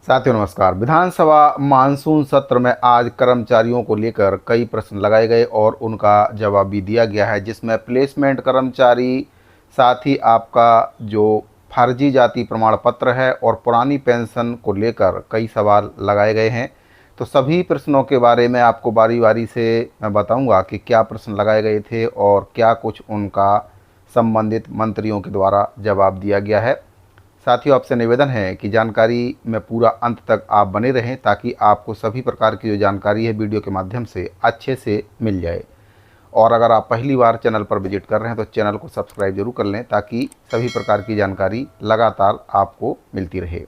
साथियों नमस्कार। विधानसभा मानसून सत्र में आज कर्मचारियों को लेकर कई प्रश्न लगाए गए और उनका जवाब भी दिया गया है, जिसमें प्लेसमेंट कर्मचारी, साथ ही आपका जो फर्जी जाति प्रमाण पत्र है और पुरानी पेंशन को लेकर कई सवाल लगाए गए हैं। तो सभी प्रश्नों के बारे में आपको बारी बारी से मैं बताऊंगा कि क्या प्रश्न लगाए गए थे और क्या कुछ उनका संबंधित मंत्रियों के द्वारा जवाब दिया गया है। साथियों, आपसे निवेदन है कि जानकारी में पूरा अंत तक आप बने रहें ताकि आपको सभी प्रकार की जो जानकारी है वीडियो के माध्यम से अच्छे से मिल जाए। और अगर आप पहली बार चैनल पर विजिट कर रहे हैं तो चैनल को सब्सक्राइब जरूर कर लें ताकि सभी प्रकार की जानकारी लगातार आपको मिलती रहे।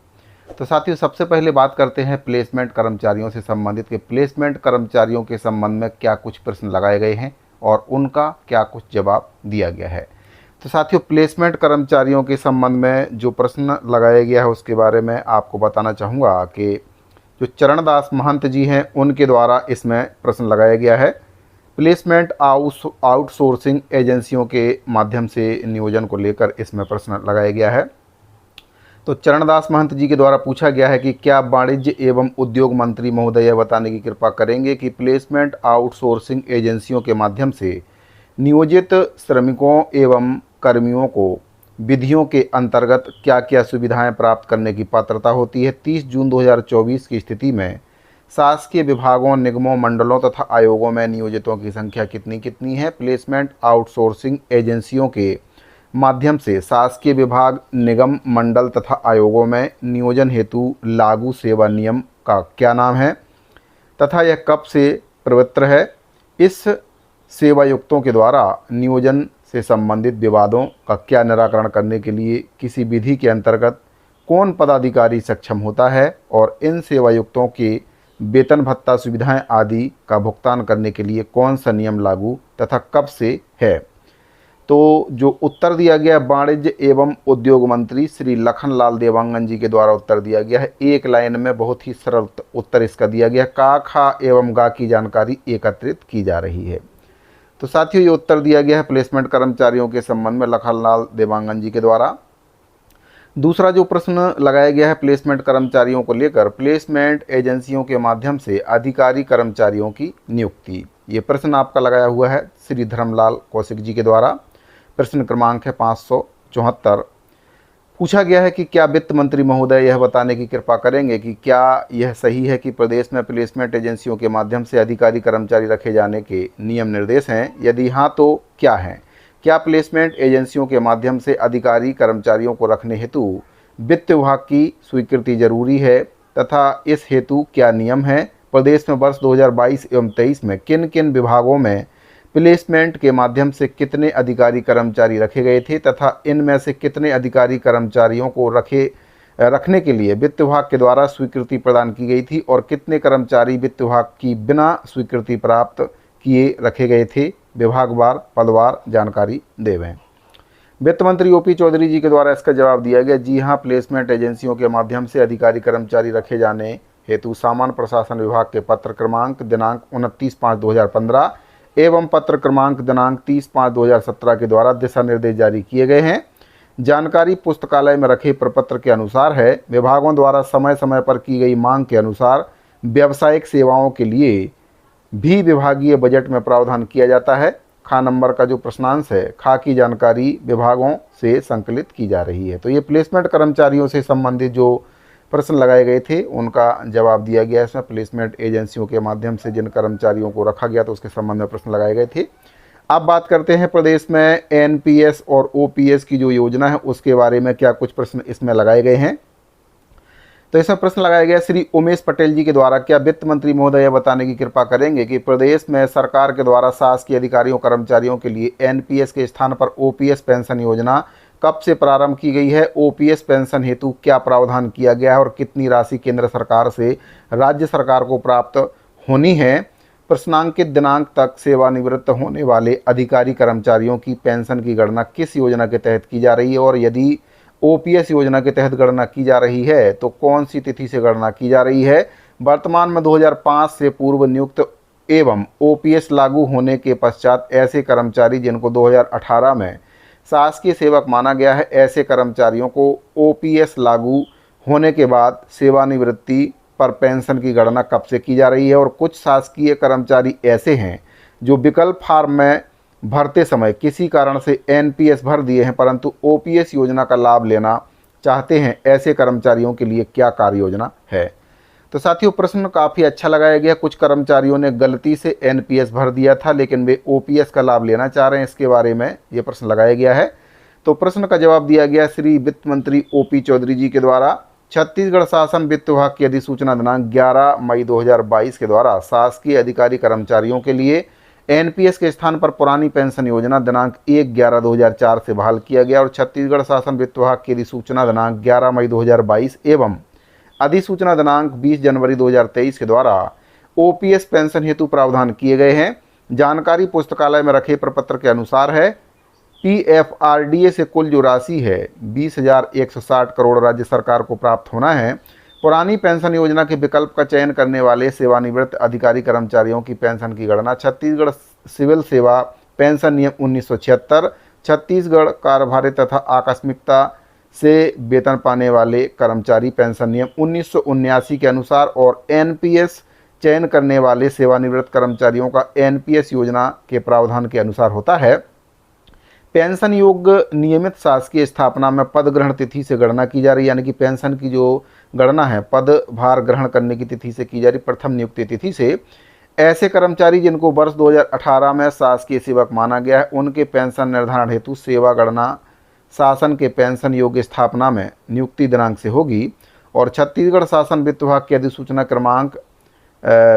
तो साथियों, सबसे पहले बात करते हैं प्लेसमेंट कर्मचारियों से संबंधित कि प्लेसमेंट कर्मचारियों के संबंध में क्या कुछ प्रश्न लगाए गए हैं और उनका क्या कुछ जवाब दिया गया है। तो साथियों, प्लेसमेंट कर्मचारियों के संबंध में जो प्रश्न लगाया गया है उसके बारे में आपको बताना चाहूँगा कि जो चरणदास महंत जी हैं उनके द्वारा इसमें प्रश्न लगाया गया है। प्लेसमेंट आउटसोर्सिंग एजेंसियों के माध्यम से नियोजन को लेकर इसमें प्रश्न लगाया गया है। तो चरणदास महंत जी के द्वारा पूछा गया है कि क्या वाणिज्य एवं उद्योग मंत्री महोदय बताने की कृपा करेंगे कि प्लेसमेंट आउटसोर्सिंग एजेंसियों के माध्यम से नियोजित श्रमिकों एवं कर्मियों को विधियों के अंतर्गत क्या क्या सुविधाएं प्राप्त करने की पात्रता होती है। 30 जून 2024 की स्थिति में शासकीय विभागों, निगमों, मंडलों तथा आयोगों में नियोजितों की संख्या कितनी कितनी है। प्लेसमेंट आउटसोर्सिंग एजेंसियों के माध्यम से शासकीय विभाग, निगम, मंडल तथा आयोगों में नियोजन हेतु लागू सेवा नियम का क्या नाम है तथा यह कब से प्रवृत्त है। इस सेवायुक्तों के द्वारा नियोजन से संबंधित विवादों का क्या निराकरण करने के लिए किसी विधि के अंतर्गत कौन पदाधिकारी सक्षम होता है और इन सेवायुक्तों के वेतन भत्ता सुविधाएं आदि का भुगतान करने के लिए कौन सा नियम लागू तथा कब से है। तो जो उत्तर दिया गया वाणिज्य एवं उद्योग मंत्री श्री लखनलाल देवांगन जी के द्वारा उत्तर दिया गया है। एक लाइन में बहुत ही सरल उत्तर इसका दिया गया, का, खा एवं गा की जानकारी एकत्रित की जा रही है। तो साथियों, ये उत्तर दिया गया है प्लेसमेंट कर्मचारियों के संबंध में लखनलाल देवांगन जी के द्वारा। दूसरा जो प्रश्न लगाया गया है प्लेसमेंट कर्मचारियों को लेकर, प्लेसमेंट एजेंसियों के माध्यम से अधिकारी कर्मचारियों की नियुक्ति, ये प्रश्न आपका लगाया हुआ है श्री धर्मलाल कौशिक जी के द्वारा। प्रश्न क्रमांक है 574। पूछा गया है कि क्या वित्त मंत्री महोदय यह बताने की कृपा करेंगे कि क्या यह सही है कि प्रदेश में प्लेसमेंट एजेंसियों के माध्यम से अधिकारी कर्मचारी रखे जाने के नियम निर्देश हैं, यदि हाँ तो क्या हैं। क्या प्लेसमेंट एजेंसियों के माध्यम से अधिकारी कर्मचारियों को रखने हेतु वित्त विभाग की स्वीकृति जरूरी है तथा इस हेतु क्या नियम है। प्रदेश में वर्ष 2022 एवं 23 में किन किन विभागों में प्लेसमेंट के माध्यम से कितने अधिकारी कर्मचारी रखे गए थे तथा इनमें से कितने अधिकारी कर्मचारियों को रखने के लिए वित्त विभाग के द्वारा स्वीकृति प्रदान की गई थी और कितने कर्मचारी वित्त विभाग की बिना स्वीकृति प्राप्त किए रखे गए थे। विभागवार पदवार जानकारी देवें। वित्त मंत्री ओपी चौधरी जी के द्वारा इसका जवाब दिया गया, जी हाँ, प्लेसमेंट एजेंसियों के माध्यम से अधिकारी कर्मचारी रखे जाने हेतु सामान्य प्रशासन विभाग के पत्र क्रमांक दिनांक 29/5/2015 एवं पत्र क्रमांक दिनांक 30/5/2017 के द्वारा दिशा निर्देश जारी किए गए हैं। जानकारी पुस्तकालय में रखे प्रपत्र के अनुसार है। विभागों द्वारा समय समय पर की गई मांग के अनुसार व्यावसायिक सेवाओं के लिए भी विभागीय बजट में प्रावधान किया जाता है। खा नंबर का जो प्रश्नांश है, खा की जानकारी विभागों से संकलित की जा रही है। तो ये प्लेसमेंट कर्मचारियों से संबंधित जो प्रश्न लगाए गए थे उनका जवाब दिया गया। इसमें प्लेसमेंट एजेंसियों के माध्यम से जिन कर्मचारियों को रखा गया तो उसके संबंध में प्रश्न लगाए गए थे। अब बात करते हैं प्रदेश में एनपीएस और ओपीएस की जो योजना है उसके बारे में क्या कुछ प्रश्न इसमें लगाए गए हैं। तो इसमें प्रश्न लगाया गया श्री उमेश पटेल जी के द्वारा, क्या वित्त मंत्री महोदय बताने की कृपा करेंगे कि प्रदेश में सरकार के द्वारा शासकीय अधिकारियों कर्मचारियों के लिए एनपीएस के स्थान पर ओपीएस पेंशन योजना कब से प्रारंभ की गई है। ओपीएस पेंशन हेतु क्या प्रावधान किया गया है और कितनी राशि केंद्र सरकार से राज्य सरकार को प्राप्त होनी है। प्रश्नांकित दिनांक तक सेवानिवृत्त होने वाले अधिकारी कर्मचारियों की पेंशन की गणना किस योजना के तहत की जा रही है और यदि ओपीएस योजना के तहत गणना की जा रही है तो कौन सी तिथि से गणना की जा रही है। वर्तमान में 2005 से पूर्व नियुक्त एवं ओपीएस लागू होने के पश्चात ऐसे कर्मचारी जिनको 2018 में शासकीय सेवक माना गया है, ऐसे कर्मचारियों को ओपीएस लागू होने के बाद सेवानिवृत्ति पर पेंशन की गणना कब से की जा रही है। और कुछ शासकीय कर्मचारी ऐसे हैं जो विकल्प फॉर्म में भरते समय किसी कारण से एनपीएस भर दिए हैं परंतु ओपीएस योजना का लाभ लेना चाहते हैं, ऐसे कर्मचारियों के लिए क्या कार्य योजना है। तो साथियों, प्रश्न काफ़ी अच्छा लगाया गया। कुछ कर्मचारियों ने गलती से एनपीएस भर दिया था लेकिन वे ओपीएस का लाभ लेना चाह रहे हैं, इसके बारे में ये प्रश्न लगाया गया है। तो प्रश्न का जवाब दिया गया श्री वित्त मंत्री ओपी चौधरी जी के द्वारा। छत्तीसगढ़ शासन वित्त विभाग की अधिसूचना दिनांक 11 मई 2022 के द्वारा शासकीय अधिकारी कर्मचारियों के लिए एनपीएस के स्थान पर पुरानी पेंशन योजना दिनांक 1/11/2004 से बहाल किया गया। और छत्तीसगढ़ शासन वित्त विभाग की अधिसूचना दिनांक 11 मई 2022 एवं अधिसूचना दिनांक 20 जनवरी 2023 के द्वारा ओपीएस पेंशन हेतु प्रावधान किए गए हैं। जानकारी पुस्तकालय में रखे प्रपत्र के अनुसार है। पीएफआरडीए से कुल जो राशि है 20,160 करोड़ राज्य सरकार को प्राप्त होना है। पुरानी पेंशन योजना के विकल्प का चयन करने वाले सेवानिवृत्त अधिकारी कर्मचारियों की पेंशन की गणना छत्तीसगढ़ सिविल सेवा पेंशन नियम 1976, छत्तीसगढ़ कार्यभारित तथा आकस्मिकता से वेतन पाने वाले कर्मचारी पेंशन नियम 1979 के अनुसार और एनपीएस चयन करने वाले सेवानिवृत्त कर्मचारियों का एनपीएस योजना के प्रावधान के अनुसार होता है। पेंशन योग्य नियमित शासकीय स्थापना में पद ग्रहण तिथि से गणना की जा रही है, यानी कि पेंशन की जो गणना है पदभार ग्रहण करने की तिथि से की जा रही, प्रथम नियुक्ति तिथि से। ऐसे कर्मचारी जिनको वर्ष 2018 में शासकीय सेवक माना गया है उनके पेंशन निर्धारण हेतु सेवा गणना शासन के पेंशन योग्य स्थापना में नियुक्ति दिनांक से होगी। और छत्तीसगढ़ शासन वित्त विभाग की अधिसूचना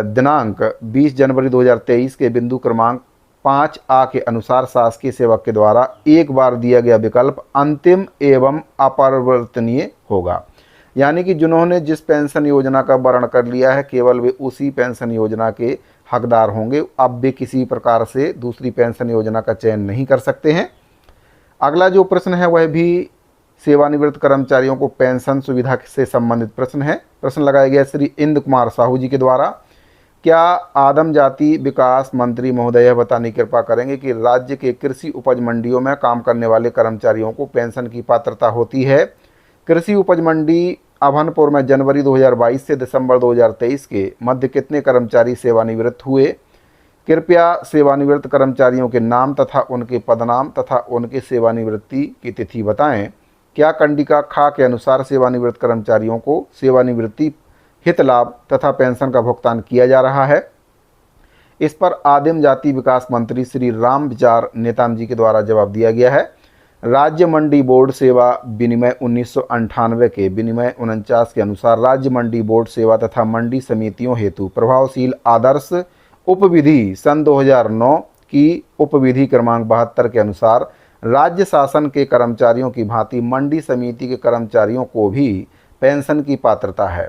दिनांक 20 जनवरी 2023 के बिंदु क्रमांक 5A के अनुसार शासकीय सेवक के द्वारा एक बार दिया गया विकल्प अंतिम एवं अपरिवर्तनीय होगा, यानी कि जिन्होंने जिस पेंशन योजना का वर्ण कर लिया है केवल वे उसी पेंशन योजना के हकदार होंगे। अब वे किसी प्रकार से दूसरी पेंशन योजना का चयन नहीं कर सकते हैं। अगला जो प्रश्न है वह भी सेवानिवृत्त कर्मचारियों को पेंशन सुविधा से संबंधित प्रश्न है। प्रश्न लगाया गया श्री इंद्र कुमार साहू जी के द्वारा। क्या आदिम जाति विकास मंत्री महोदय बताने की कृपा करेंगे कि राज्य के कृषि उपज मंडियों में काम करने वाले कर्मचारियों को पेंशन की पात्रता होती है। कृषि उपज मंडी अभनपुर में जनवरी 2022 से दिसंबर 2023 के मध्य कितने कर्मचारी सेवानिवृत्त हुए। कृपया सेवानिवृत्त कर्मचारियों के नाम तथा उनके पदनाम तथा उनके सेवानिवृत्ति की तिथि बताएं। क्या कंडिका खा के अनुसार सेवानिवृत्त कर्मचारियों को सेवानिवृत्ति हित लाभ तथा पेंशन का भुगतान किया जा रहा है। इस पर आदिम जाति विकास मंत्री श्री राम विचार नेताम जी के द्वारा जवाब दिया गया है। राज्य मंडी बोर्ड सेवा विनिमय 1998 के विनिमय 49 के अनुसार राज्य मंडी बोर्ड सेवा तथा मंडी समितियों हेतु प्रभावशील आदर्श उपविधि सन 2009 की उपविधि क्रमांक 72 के अनुसार राज्य शासन के कर्मचारियों की भांति मंडी समिति के कर्मचारियों को भी पेंशन की पात्रता है।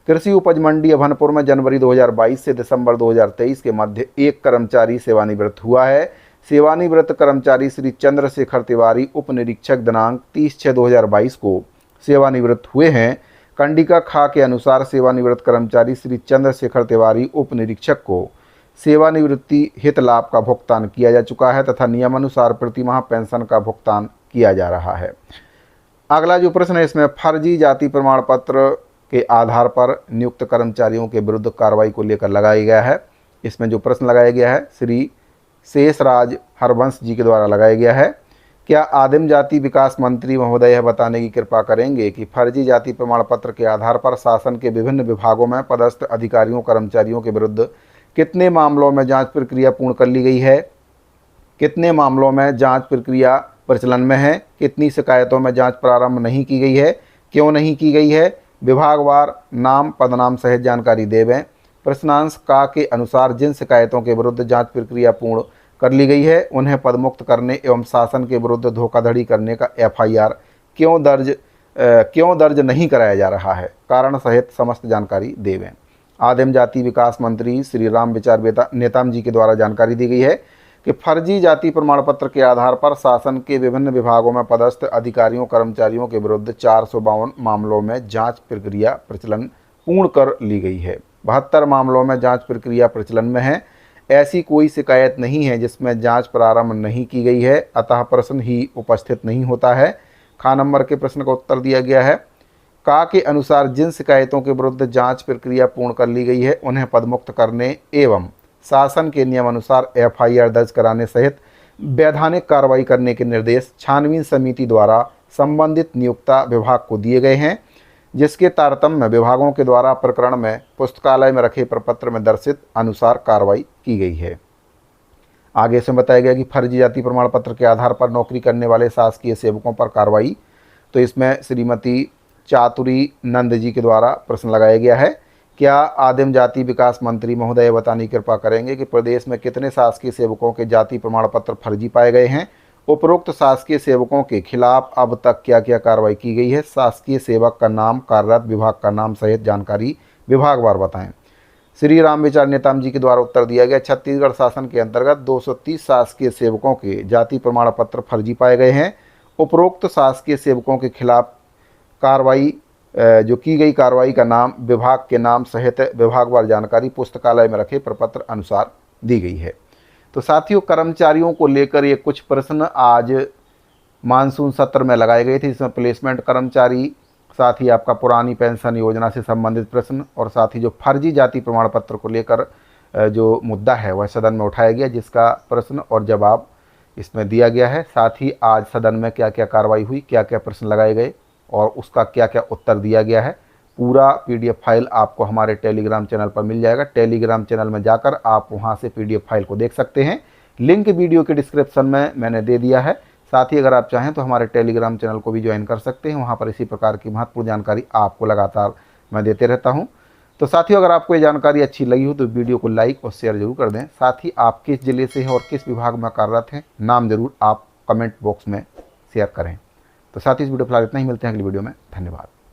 कृषि उपज मंडी अभनपुर में जनवरी 2022 से दिसंबर 2023 के मध्य एक कर्मचारी सेवानिवृत्त हुआ है। सेवानिवृत्त कर्मचारी श्री चंद्रशेखर तिवारी उप निरीक्षक दिनांक 30/6/2022 को सेवानिवृत्त हुए हैं। कंडिका खा के अनुसार सेवानिवृत्त कर्मचारी श्री चंद्रशेखर तिवारी उप निरीक्षक को सेवानिवृत्ति हित लाभ का भुगतान किया जा चुका है तथा नियमानुसार प्रतिमाह पेंशन का भुगतान किया जा रहा है। अगला जो प्रश्न है इसमें फर्जी जाति प्रमाण पत्र के आधार पर नियुक्त कर्मचारियों के विरुद्ध कार्रवाई को लेकर लगाया गया है। इसमें जो प्रश्न लगाया गया है श्री शेषराज हरवंश जी के द्वारा लगाया गया है। क्या आदिम जाति विकास मंत्री महोदय बताने की कृपा करेंगे कि फर्जी जाति प्रमाण पत्र के आधार पर शासन के विभिन्न विभागों में पदस्थ अधिकारियों कर्मचारियों के विरुद्ध कितने मामलों में जांच प्रक्रिया पूर्ण कर ली गई है, कितने मामलों में जांच प्रक्रिया प्रचलन में है, कितनी शिकायतों में जांच प्रारंभ नहीं की गई है, क्यों नहीं की गई है, विभागवार नाम पदनाम सहित जानकारी देवें। प्रश्नांश का के अनुसार जिन शिकायतों के विरुद्ध जांच प्रक्रिया पूर्ण कर ली गई है उन्हें पदमुक्त करने एवं शासन के विरुद्ध धोखाधड़ी करने का एफआईआर क्यों दर्ज नहीं कराया जा रहा है, कारण सहित समस्त जानकारी देवें। आदिम जाति विकास मंत्री श्री राम विचार नेताम जी के द्वारा जानकारी दी गई है कि फर्जी जाति प्रमाण पत्र के आधार पर शासन के विभिन्न विभागों में पदस्थ अधिकारियों कर्मचारियों के विरुद्ध 452 मामलों में जांच प्रक्रिया प्रचलन पूर्ण कर ली गई है। 72 मामलों में जांच प्रक्रिया प्रचलन में है। ऐसी कोई शिकायत नहीं है जिसमें जांच प्रारंभ नहीं की गई है, अतः प्रश्न ही उपस्थित नहीं होता है। खा नंबर के प्रश्न का उत्तर दिया गया है। का के अनुसार जिन शिकायतों के विरुद्ध जांच प्रक्रिया पूर्ण कर ली गई है उन्हें पदमुक्त करने एवं शासन के नियमानुसार एफआईआर दर्ज कराने सहित वैधानिक कार्रवाई करने के निर्देश छानबीन समिति द्वारा संबंधित नियोक्ता विभाग को दिए गए हैं, जिसके तारतम्य विभागों के द्वारा प्रकरण में पुस्तकालय में रखे प्रपत्र में दर्शित अनुसार कार्रवाई की गई है। आगे से बताया गया कि फर्जी जाति प्रमाण पत्र के आधार पर नौकरी करने वाले शासकीय सेवकों पर कार्रवाई। तो इसमें श्रीमती चातुरी नंद जी के द्वारा प्रश्न लगाया गया है, क्या आदिम जाति विकास मंत्री महोदय बताने की कृपा करेंगे कि प्रदेश में कितने शासकीय सेवकों के जाति प्रमाण पत्र फर्जी पाए गए हैं? उपरोक्त शासकीय सेवकों के खिलाफ अब तक क्या क्या कार्रवाई की गई है? शासकीय सेवक का नाम, कार्यरत विभाग का नाम सहित जानकारी विभागवार बताएं। श्री राम विचार नेताम जी के द्वारा उत्तर दिया गया, छत्तीसगढ़ शासन के अंतर्गत 230 शासकीय सेवकों के जाति प्रमाण पत्र फर्जी पाए गए हैं। उपरोक्त शासकीय सेवकों के खिलाफ कार्रवाई जो की गई कार्रवाई का नाम, विभाग के नाम सहित विभागवार जानकारी पुस्तकालय में रखे प्रपत्र अनुसार दी गई है। तो साथियों, कर्मचारियों को लेकर ये कुछ प्रश्न आज मानसून सत्र में लगाए गए थे, जिसमें प्लेसमेंट कर्मचारी, साथ ही आपका पुरानी पेंशन योजना से संबंधित प्रश्न और साथ ही जो फर्जी जाति प्रमाण पत्र को लेकर जो मुद्दा है वह सदन में उठाया गया, जिसका प्रश्न और जवाब इसमें दिया गया है। साथ ही आज सदन में क्या क्या कार्रवाई हुई, क्या क्या प्रश्न लगाए गए और उसका क्या क्या उत्तर दिया गया है, पूरा पीडीएफ फाइल आपको हमारे टेलीग्राम चैनल पर मिल जाएगा। टेलीग्राम चैनल में जाकर आप वहां से पीडीएफ फाइल को देख सकते हैं। लिंक वीडियो के डिस्क्रिप्शन में मैंने दे दिया है। साथ ही अगर आप चाहें तो हमारे टेलीग्राम चैनल को भी ज्वाइन कर सकते हैं, वहाँ पर इसी प्रकार की महत्वपूर्ण जानकारी आपको लगातार मैं देते रहता हूँ। तो साथियों, अगर आपको ये जानकारी अच्छी लगी हो तो वीडियो को लाइक और शेयर जरूर कर दें। साथ ही आप किस जिले से हैं और किस विभाग में कार्यरत हैं, नाम जरूर आप कमेंट बॉक्स में शेयर करें। तो साथ ही इस वीडियो फिलहाल इतना ही, मिलते हैं अगली वीडियो में। धन्यवाद।